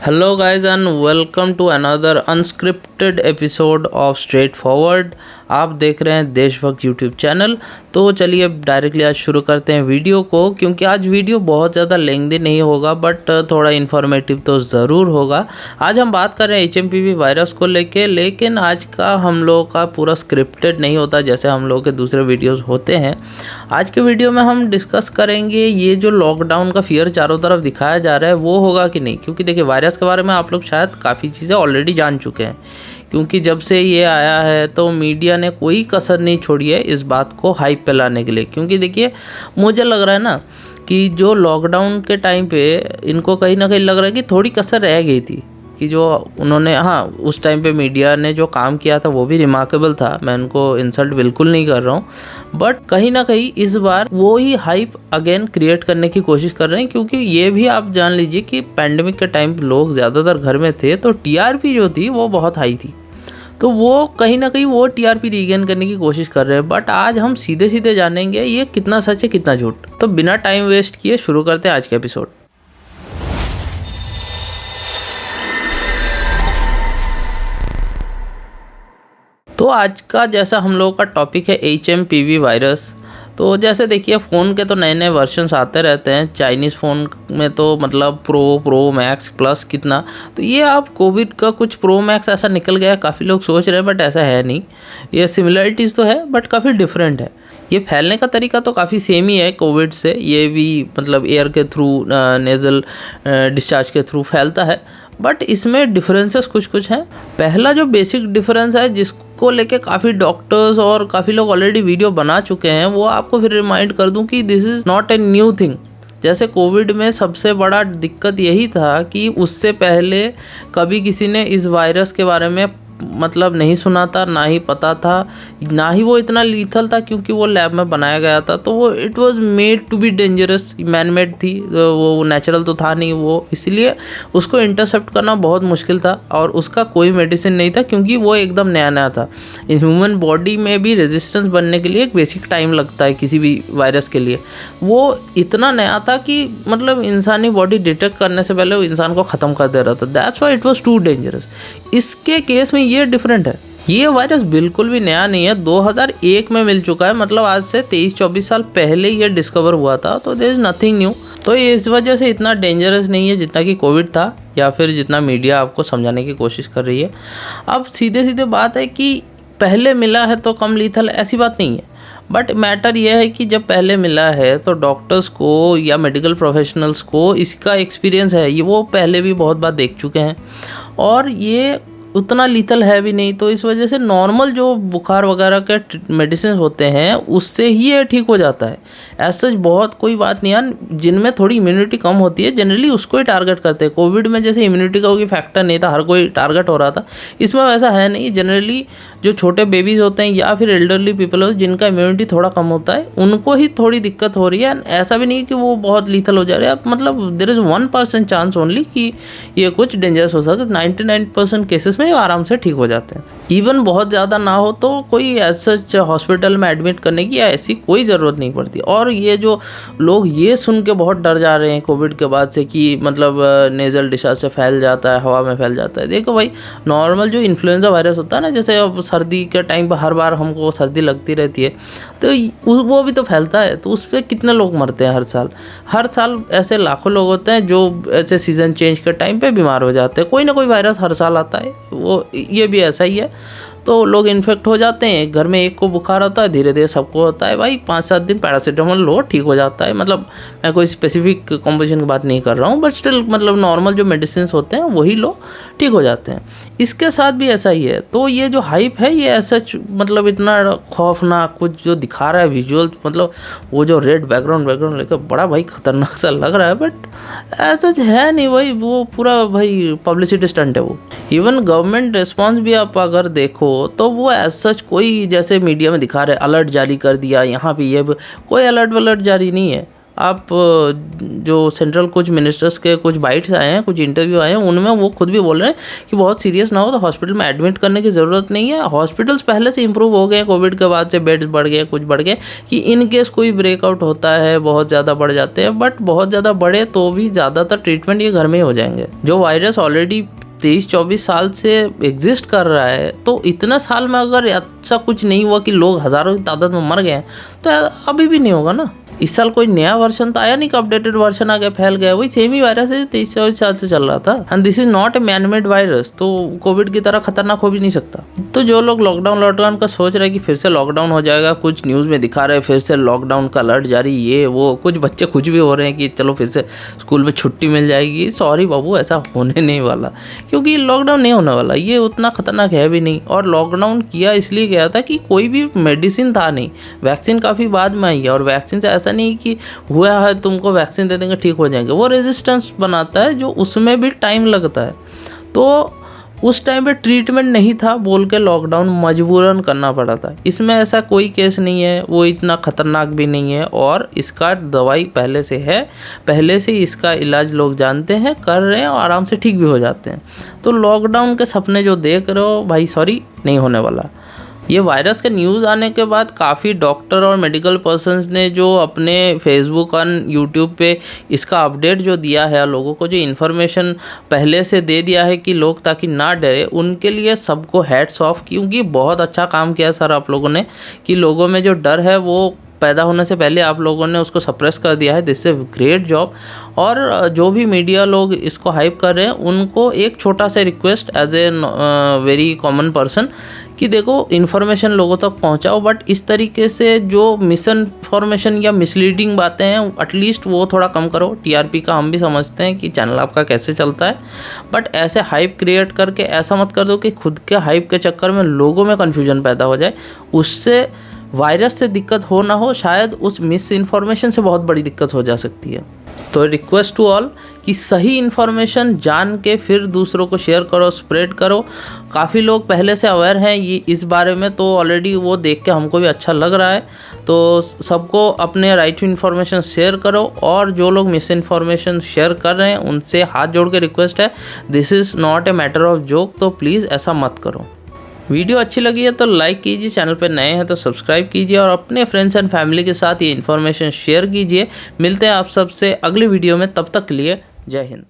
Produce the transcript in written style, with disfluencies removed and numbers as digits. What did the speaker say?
Hello, guys, and welcome to another unscripted episode of Straight Forward। आप देख रहे हैं देशभक्त यूट्यूब चैनल। तो चलिए अब डायरेक्टली आज शुरू करते हैं वीडियो को, क्योंकि आज वीडियो बहुत ज़्यादा लेंथी नहीं होगा बट थोड़ा इन्फॉर्मेटिव तो ज़रूर होगा। आज हम बात कर रहे हैं HMPV वायरस को लेकिन आज का हम लोगों का पूरा स्क्रिप्टेड नहीं होता जैसे हम लोगों के दूसरे वीडियोस होते हैं। आज के वीडियो में हम डिस्कस करेंगे ये जो लॉकडाउन का फियर चारों तरफ दिखाया जा रहा है वो होगा कि नहीं, क्योंकि देखिए वायरस के बारे में आप लोग शायद काफ़ी चीज़ें ऑलरेडी जान चुके हैं, क्योंकि जब से ये आया है तो मीडिया ने कोई कसर नहीं छोड़ी है इस बात को हाइप पे लाने के लिए। क्योंकि देखिए मुझे लग रहा है ना कि जो लॉकडाउन के टाइम पे इनको कहीं ना कहीं लग रहा है कि थोड़ी कसर रह गई थी, कि जो उन्होंने उस टाइम पे मीडिया ने जो काम किया था वो भी रिमार्केबल था। मैं उनको इंसल्ट बिल्कुल नहीं कर रहा हूँ, बट कहीं ना कहीं इस बार वो ही हाइप अगेन क्रिएट करने की कोशिश कर रहे हैं। क्योंकि ये भी आप जान लीजिए कि पैंडेमिक के टाइम लोग ज़्यादातर घर में थे तो TRP जो थी वो बहुत हाई थी, तो वो कहीं ना कहीं वो TRP रीगेन करने की कोशिश कर रहे हैं। बट आज हम सीधे सीधे जानेंगे ये कितना सच है कितना झूठ। तो बिना टाइम वेस्ट किए शुरू करते हैं आज का एपिसोड। तो आज का जैसा हम लोगों का टॉपिक है HMPV वायरस। तो जैसे देखिए फ़ोन के तो नए नए वर्जन्स आते रहते हैं। चाइनीज़ फ़ोन में तो मतलब प्रो मैक्स प्लस कितना, तो ये आप कोविड का कुछ प्रो मैक्स ऐसा निकल गया, काफ़ी लोग सोच रहे हैं बट ऐसा है नहीं। ये सिमिलरिटीज़ तो है बट काफ़ी डिफरेंट है। ये फैलने का तरीका तो काफ़ी सेम ही है कोविड से, ये भी मतलब एयर के थ्रू नेज़ल डिस्चार्ज के थ्रू फैलता है, बट इसमें डिफरेंसेस कुछ हैं। पहला जो बेसिक डिफरेंस है जिसको लेके काफ़ी डॉक्टर्स और काफ़ी लोग ऑलरेडी वीडियो बना चुके हैं, वो आपको फिर रिमाइंड कर दूं कि this is not a new thing. जैसे कोविड में सबसे बड़ा दिक्कत यही था कि उससे पहले कभी किसी ने इस वायरस के बारे में मतलब नहीं सुना था, ना ही पता था, ना ही वो इतना लीथल था, क्योंकि वो लैब में बनाया गया था। तो वो it was made to be dangerous, man made थी, वो नेचुरल तो था नहीं वो, इसलिए उसको इंटरसेप्ट करना बहुत मुश्किल था और उसका कोई मेडिसिन नहीं था, क्योंकि वो एकदम नया था। ह्यूमन बॉडी में भी रेजिस्टेंस बनने के लिए एक बेसिक टाइम लगता है किसी भी वायरस के लिए। वो इतना नया था कि मतलब इंसानी बॉडी डिटेक्ट करने से पहले वो इंसान को ख़त्म कर दे रहा था। That's why it was too dangerous. इसके केस में ये डिफरेंट है, ये वायरस बिल्कुल भी नया नहीं है, 2001 में मिल चुका है, मतलब आज से 23-24 साल पहले ये डिस्कवर हुआ था। तो देयर इज़ नथिंग न्यू। तो ये इस वजह से इतना डेंजरस नहीं है जितना कि कोविड था, या फिर जितना मीडिया आपको समझाने की कोशिश कर रही है। अब सीधे बात है कि पहले मिला है तो कम लीथल, ऐसी बात नहीं है। बट मैटर यह है कि जब पहले मिला है तो डॉक्टर्स को या मेडिकल प्रोफेशनल्स को इसका एक्सपीरियंस है, ये वो पहले भी बहुत बार देख चुके हैं और ये उतना लीथल है भी नहीं। तो इस वजह से नॉर्मल जो बुखार वगैरह के मेडिसिन होते हैं उससे ही ये ठीक हो जाता है। ऐसा बहुत कोई बात नहीं है। जिनमें थोड़ी इम्यूनिटी कम होती है जनरली उसको ही टारगेट करते हैं। कोविड में जैसे इम्यूनिटी का कोई फैक्टर नहीं था, हर कोई टारगेट हो रहा था, इसमें वैसा है नहीं। जनरली जो छोटे बेबीज़ होते हैं या फिर एल्डरली पीपल होते हैं जिनका इम्यूनिटी थोड़ा कम होता है, उनको ही थोड़ी दिक्कत हो रही है। ऐसा भी नहीं कि वो बहुत लीथल हो जा रहे हैं, मतलब देयर इज़ 1% चांस ओनली कि ये कुछ डेंजरस हो सकता है। 99% केसेस में आराम से ठीक हो जाते हैं। इवन बहुत ज़्यादा ना हो तो कोई ऐसा हॉस्पिटल में एडमिट करने की ऐसी कोई ज़रूरत नहीं पड़ती। और ये जो लोग ये सुन के बहुत डर जा रहे हैं कोविड के बाद से कि मतलब नेज़ल डिस्चार्ज से फैल जाता है, हवा में फैल जाता है। देखो भाई, नॉर्मल जो इन्फ्लुएंजा वायरस होता है ना, जैसे अब सर्दी के टाइम पर हर बार हमको सर्दी लगती रहती है, तो वो भी तो फैलता है। तो उस पर कितने लोग मरते हैं हर साल ऐसे लाखों लोग होते हैं जो ऐसे सीज़न चेंज के टाइम पे बीमार हो जाते हैं। कोई ना कोई वायरस हर साल आता है, वो ये भी ऐसा ही है। तो लोग इन्फेक्ट हो जाते हैं, घर में एक को बुखार होता है, धीरे धीरे सबको होता है। भाई 5-7 दिन पैरासीटामोल लो, ठीक हो जाता है। मतलब मैं कोई स्पेसिफिक कॉम्पोजिशन की बात नहीं कर रहा हूँ, बट स्टिल मतलब नॉर्मल जो मेडिसिन होते हैं वही लो, ठीक हो जाते हैं। इसके साथ भी ऐसा ही है। तो ये जो हाइप है ये ऐसा मतलब इतना खौफनाक कुछ जो दिखा रहा है विजुअल, मतलब वो जो रेड बैकग्राउंड लेकर बड़ा भाई खतरनाक सा लग रहा है, बट ऐसा है नहीं भाई। वो पूरा भाई पब्लिसिटी स्टंट है वो। इवन गवर्नमेंट रिस्पॉन्स भी आप अगर देखो तो वो एज सच कोई जैसे मीडिया में दिखा रहे अलर्ट जारी कर दिया, यहाँ पे ये कोई अलर्ट वलर्ट जारी नहीं है। आप जो सेंट्रल कुछ मिनिस्टर्स के कुछ बाइट्स आए हैं, कुछ इंटरव्यू आए हैं, उनमें वो खुद भी बोल रहे हैं कि बहुत सीरियस ना हो तो हॉस्पिटल में एडमिट करने की ज़रूरत नहीं है। हॉस्पिटल्स पहले से इंप्रूव हो गए, कोविड के बाद से बेड्स बढ़ गए, कुछ बढ़ गए कि इन केस कोई ब्रेकआउट होता है, बहुत ज़्यादा बढ़ जाते हैं, बट बहुत ज़्यादा बढ़े तो भी ज़्यादातर ट्रीटमेंट ये घर में ही हो जाएंगे। जो वायरस ऑलरेडी 23-24 साल से एग्जिस्ट कर रहा है, तो इतना साल में अगर अच्छा कुछ नहीं हुआ कि लोग हज़ारों की तादाद में मर गए तो अभी भी नहीं होगा ना। इस साल कोई नया वर्जन तो आया नहीं कि अपडेटेड वर्जन आ गया, फैल गया, वही सेम ही वायरस है 23-24 साल से चल रहा था। And this is not a man made virus, तो कोविड की तरह खतरनाक हो भी नहीं सकता। तो जो लोग लॉकडाउन का सोच रहे हैं कि फिर से लॉकडाउन हो जाएगा, कुछ न्यूज़ में दिखा रहे हैं फिर से लॉकडाउन का अलर्ट जारी, ये वो, कुछ बच्चे खुश भी हो रहे हैं कि चलो फिर से स्कूल में छुट्टी मिल जाएगी। सॉरी बाबू, ऐसा होने नहीं वाला, क्योंकि लॉकडाउन नहीं होने वाला, ये उतना खतरनाक है भी नहीं। और लॉकडाउन किया इसलिए गया था कि कोई भी मेडिसिन था नहीं, वैक्सीन काफ़ी बाद में आई है, और वैक्सीन से ऐसा नहीं कि हुआ है तुमको वैक्सीन दे देंगे ठीक हो जाएंगे, वो रेजिस्टेंस बनाता है जो उसमें भी टाइम लगता है। तो उस टाइम पे ट्रीटमेंट नहीं था बोल के लॉकडाउन मजबूरन करना पड़ा था। इसमें ऐसा कोई केस नहीं है, वो इतना ख़तरनाक भी नहीं है, और इसका दवाई पहले से है, पहले से इसका इलाज लोग जानते हैं, कर रहे हैं और आराम से ठीक भी हो जाते हैं। तो लॉकडाउन के सपने जो देख रहे हो भाई, सॉरी, नहीं होने वाला। ये वायरस के न्यूज़ आने के बाद काफ़ी डॉक्टर और मेडिकल पर्सन्स ने जो अपने फेसबुक और यूट्यूब पे इसका अपडेट जो दिया है, लोगों को जो इन्फॉर्मेशन पहले से दे दिया है कि लोग ताकि ना डरे, उनके लिए सबको हैट्स ऑफ, क्योंकि बहुत अच्छा काम किया सर आप लोगों ने कि लोगों में जो डर है वो पैदा होने से पहले आप लोगों ने उसको सप्रेस कर दिया है। This is great job. और जो भी मीडिया लोग इसको हाइप कर रहे हैं, उनको एक छोटा सा request as a very common person कि देखो इन्फॉर्मेशन लोगों तक पहुंचाओ, बट इस तरीके से जो मिस इन्फॉर्मेशन या मिसलीडिंग बातें हैं एटलीस्ट वो थोड़ा कम करो। टीआरपी का हम भी समझते हैं कि चैनल आपका कैसे चलता है, बट ऐसे हाइप क्रिएट करके ऐसा मत कर दो कि खुद के हाइप के चक्कर में लोगों में कन्फ्यूजन पैदा हो जाए, उससे वायरस से दिक्कत हो ना हो, शायद उस मिस इन्फॉर्मेशन से बहुत बड़ी दिक्कत हो जा सकती है। तो रिक्वेस्ट टू ऑल कि सही इन्फॉर्मेशन जान के फिर दूसरों को शेयर करो, स्प्रेड करो। काफ़ी लोग पहले से अवेयर हैं ये इस बारे में, तो ऑलरेडी वो देख के हमको भी अच्छा लग रहा है। तो सबको अपने राइट टू इन्फॉर्मेशन शेयर करो, और जो लोग मिस इन्फॉर्मेशन शेयर कर रहे हैं उनसे हाथ जोड़ के रिक्वेस्ट है, this is not a matter of joke, तो प्लीज़ ऐसा मत करो। वीडियो अच्छी लगी है तो लाइक कीजिए, चैनल पर नए हैं तो सब्सक्राइब कीजिए, और अपने फ्रेंड्स एंड फैमिली के साथ ये इन्फॉर्मेशन शेयर कीजिए। मिलते हैं आप सबसे अगली वीडियो में, तब तक के लिए जय हिंद।